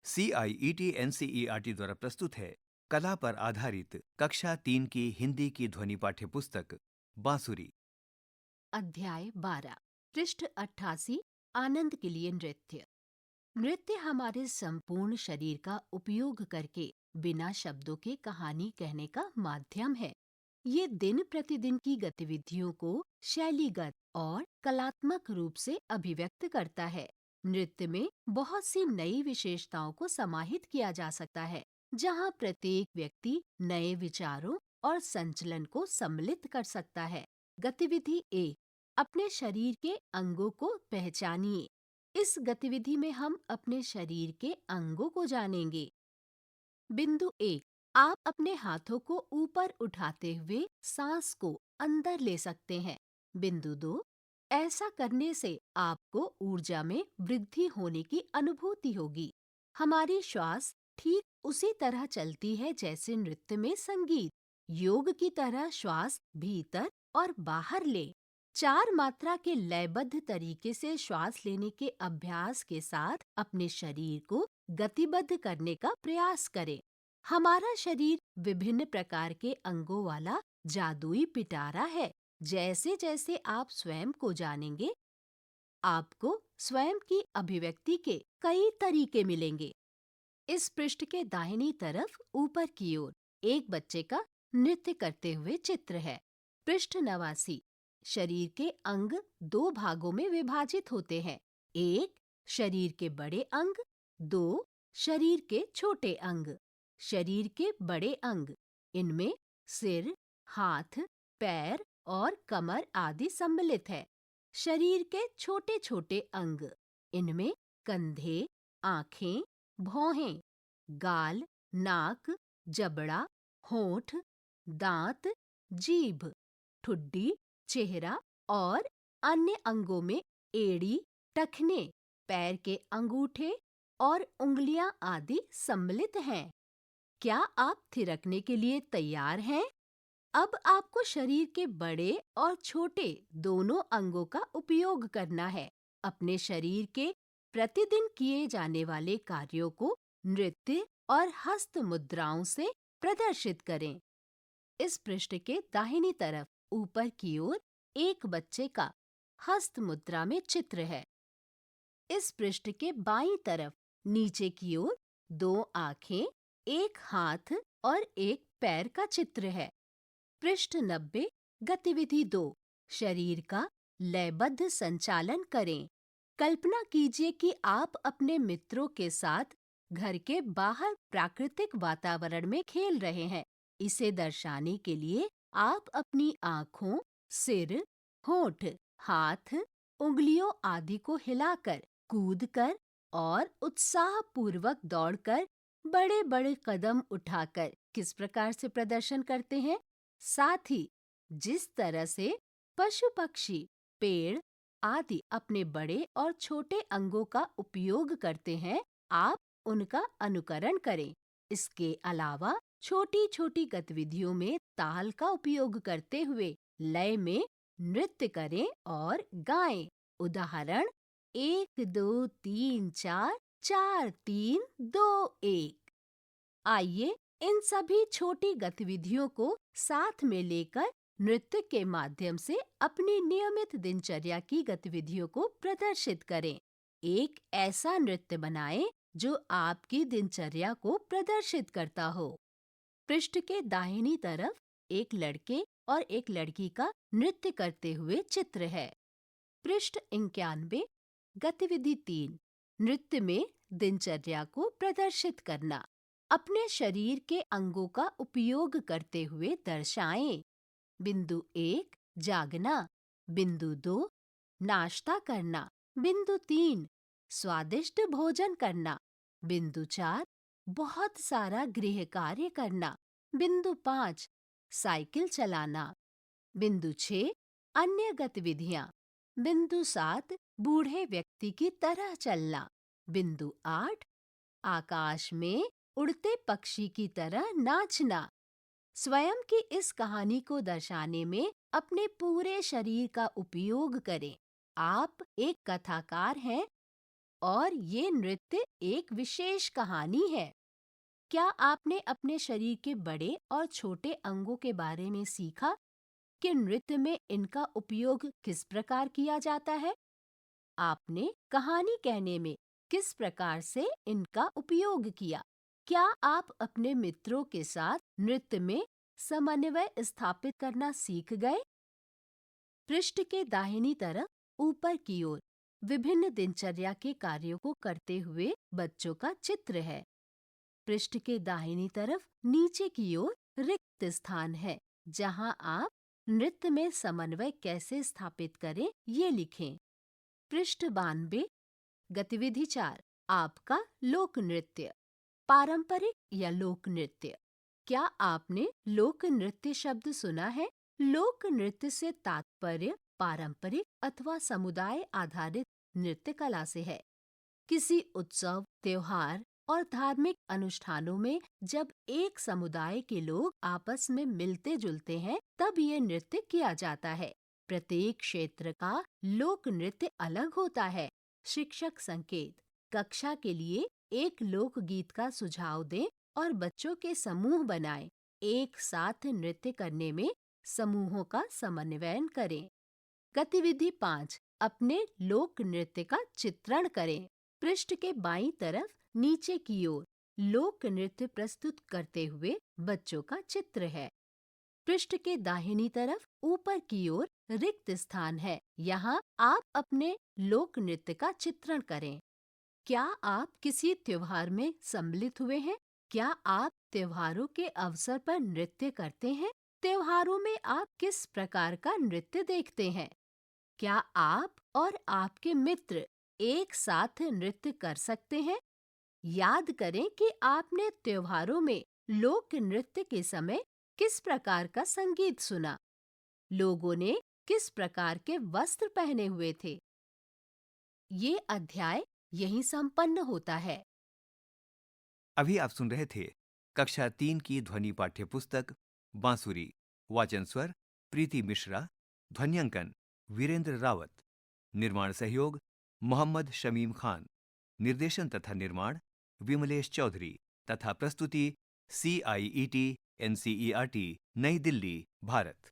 CIET-NCERT द्वारा प्रस्तुत है कला पर आधारित कक्षा 3 की हिंदी की ध्वनि पाठ्य पुस्तक बांसुरी। अध्याय 12 पृष्ठ 88 आनंद के लिए नृत्य। नृत्य हमारे संपूर्ण शरीर का उपयोग करके बिना शब्दों के कहानी कहने का माध्यम है। ये दिन प्रतिदिन की गतिविधियों को शैलीगत और कलात्मक रूप से अभिव्यक्त करता है। नृत्य में बहुत सी नई विशेषताओं को समाहित किया जा सकता है, जहाँ प्रत्येक व्यक्ति नए विचारों और संचलन को सम्मिलित कर सकता है। गतिविधि 1, अपने शरीर के अंगों को पहचानिए। इस गतिविधि में हम अपने शरीर के अंगों को जानेंगे। बिंदु 1, आप अपने हाथों को ऊपर उठाते हुए सांस को अंदर ले सकते हैं। बिंदु 2, ऐसा करने से आपको ऊर्जा में वृद्धि होने की अनुभूति होगी। हमारी श्वास ठीक उसी तरह चलती है जैसे नृत्य में संगीत। योग की तरह श्वास भीतर और बाहर ले। 4 मात्रा के लयबद्ध तरीके से श्वास लेने के अभ्यास के साथ अपने शरीर को गतिबद्ध करने का प्रयास करें। हमारा शरीर विभिन्न प्रकार के अंगों वाला जादुई पिटारा है। जैसे जैसे आप स्वयं को जानेंगे, आपको स्वयं की अभिव्यक्ति के कई तरीके मिलेंगे। इस पृष्ठ के दाहिनी तरफ ऊपर की ओर एक बच्चे का नृत्य करते हुए चित्र है। पृष्ठ 89, शरीर के अंग 2 भागों में विभाजित होते हैं। 1, शरीर के बड़े अंग। 2, शरीर के छोटे अंग। शरीर के बड़े अंग, इनमें सिर, हाथ, पैर और कमर आदि सम्मिलित है। शरीर के छोटे छोटे अंग, इनमें कंधे, आँखें, भौहें, गाल, नाक, जबड़ा, होंठ, दांत, जीभ, ठुड्डी, चेहरा और अन्य अंगों में एड़ी, टखने, पैर के अंगूठे और उंगलियां आदि सम्मिलित हैं। क्या आप थिरकने के लिए तैयार हैं? अब आपको शरीर के बड़े और छोटे दोनों अंगों का उपयोग करना है। अपने शरीर के प्रतिदिन किए जाने वाले कार्यों को नृत्य और हस्त मुद्राओं से प्रदर्शित करें। इस पृष्ठ के दाहिनी तरफ ऊपर की ओर एक बच्चे का हस्त मुद्रा में चित्र है। इस पृष्ठ के बाईं तरफ नीचे की ओर 2 आँखें, 1 हाथ और 1 पैर का चित्र है। पृष्ठ 90, गतिविधि 2, शरीर का लयबद्ध संचालन करें। कल्पना कीजिए कि आप अपने मित्रों के साथ घर के बाहर प्राकृतिक वातावरण में खेल रहे हैं। इसे दर्शाने के लिए आप अपनी आँखों, सिर, होंठ, हाथ, उंगलियों आदि को हिलाकर, कूदकर और उत्साहपूर्वक दौड़कर, बड़े बड़े कदम उठाकर किस प्रकार से प्रदर्शन करते हैं। साथ ही जिस तरह से पशु पक्षी, पेड़ आदि अपने बड़े और छोटे अंगों का उपयोग करते हैं, आप उनका अनुकरण करें। इसके अलावा छोटी छोटी गतिविधियों में ताल का उपयोग करते हुए लय में नृत्य करें और गाएं। उदाहरण 1 2 3 4 4 3 2 1। आइए इन सभी छोटी गतिविधियों को साथ में लेकर नृत्य के माध्यम से अपनी नियमित दिनचर्या की गतिविधियों को प्रदर्शित करें। एक ऐसा नृत्य बनाएं जो आपकी दिनचर्या को प्रदर्शित करता हो। पृष्ठ के दाहिनी तरफ एक लड़के और एक लड़की का नृत्य करते हुए चित्र है। पृष्ठ 91, गतिविधि 3, नृत्य में दिनचर्या को प्रदर्शित करना। अपने शरीर के अंगों का उपयोग करते हुए दर्शाएं। बिंदु 1, जागना। बिंदु 2, नाश्ता करना। बिंदु 3, स्वादिष्ट भोजन करना। बिंदु 4, बहुत सारा गृह कार्य करना। बिंदु 5, साइकिल चलाना। बिंदु 6, अन्य गतिविधियां। बिंदु 7, बूढ़े व्यक्ति की तरह चलना। बिंदु 8, आकाश में उड़ते पक्षी की तरह नाचना। स्वयं की इस कहानी को दर्शाने में अपने पूरे शरीर का उपयोग करें। आप एक कथाकार हैं और ये नृत्य एक विशेष कहानी है। क्या आपने अपने शरीर के बड़े और छोटे अंगों के बारे में सीखा कि नृत्य में इनका उपयोग किस प्रकार किया जाता है? आपने कहानी कहने में किस प्रकार से इनका उपयोग किया? क्या आप अपने मित्रों के साथ नृत्य में समन्वय स्थापित करना सीख गए? पृष्ठ के दाहिनी तरफ ऊपर की ओर विभिन्न दिनचर्या के कार्यों को करते हुए बच्चों का चित्र है। पृष्ठ के दाहिनी तरफ नीचे की ओर रिक्त स्थान है, जहां आप नृत्य में समन्वय कैसे स्थापित करें ये लिखें। पृष्ठ 92 गतिविधि 4 आपका लोक नृत्य। पारंपरिक या लोक नृत्य। क्या आपने लोक नृत्य शब्द सुना है? लोक नृत्य से तात्पर्य पारंपरिक अथवा समुदाय आधारित नृत्य कला से है। किसी उत्सव, त्योहार और धार्मिक अनुष्ठानों में जब एक समुदाय के लोग आपस में मिलते जुलते हैं, तब ये नृत्य किया जाता है। प्रत्येक क्षेत्र का लोक नृत्य अलग होता है। शिक्षक संकेत: कक्षा के लिए एक लोक गीत का सुझाव दें और बच्चों के समूह बनाएं। एक साथ नृत्य करने में समूहों का समन्वय करें। गतिविधि 5 अपने लोक नृत्य का चित्रण करें। पृष्ठ के बाईं तरफ नीचे की ओर लोक नृत्य प्रस्तुत करते हुए बच्चों का चित्र है। पृष्ठ के दाहिनी तरफ ऊपर की ओर रिक्त स्थान है, यहाँ आप अपने लोक नृत्य का चित्रण करें। क्या आप किसी त्योहार में सम्मिलित हुए हैं? क्या आप त्योहारों के अवसर पर नृत्य करते हैं? त्योहारों में आप किस प्रकार का नृत्य देखते हैं? क्या आप और आपके मित्र एक साथ नृत्य कर सकते हैं? याद करें कि आपने त्योहारों में लोक नृत्य के समय किस प्रकार का संगीत सुना। लोगों ने किस प्रकार के वस्त्र पहने हुए थे। ये अध्याय यहीं संपन्न होता है। अभी आप सुन रहे थे कक्षा 3 की ध्वनि पाठ्य पुस्तक बांसुरी। वाचन स्वर प्रीति मिश्रा। ध्वन्यांकन वीरेंद्र रावत। निर्माण सहयोग मोहम्मद शमीम खान। निर्देशन तथा निर्माण विमलेश चौधरी तथा प्रस्तुति CIET NCERT नई दिल्ली, भारत।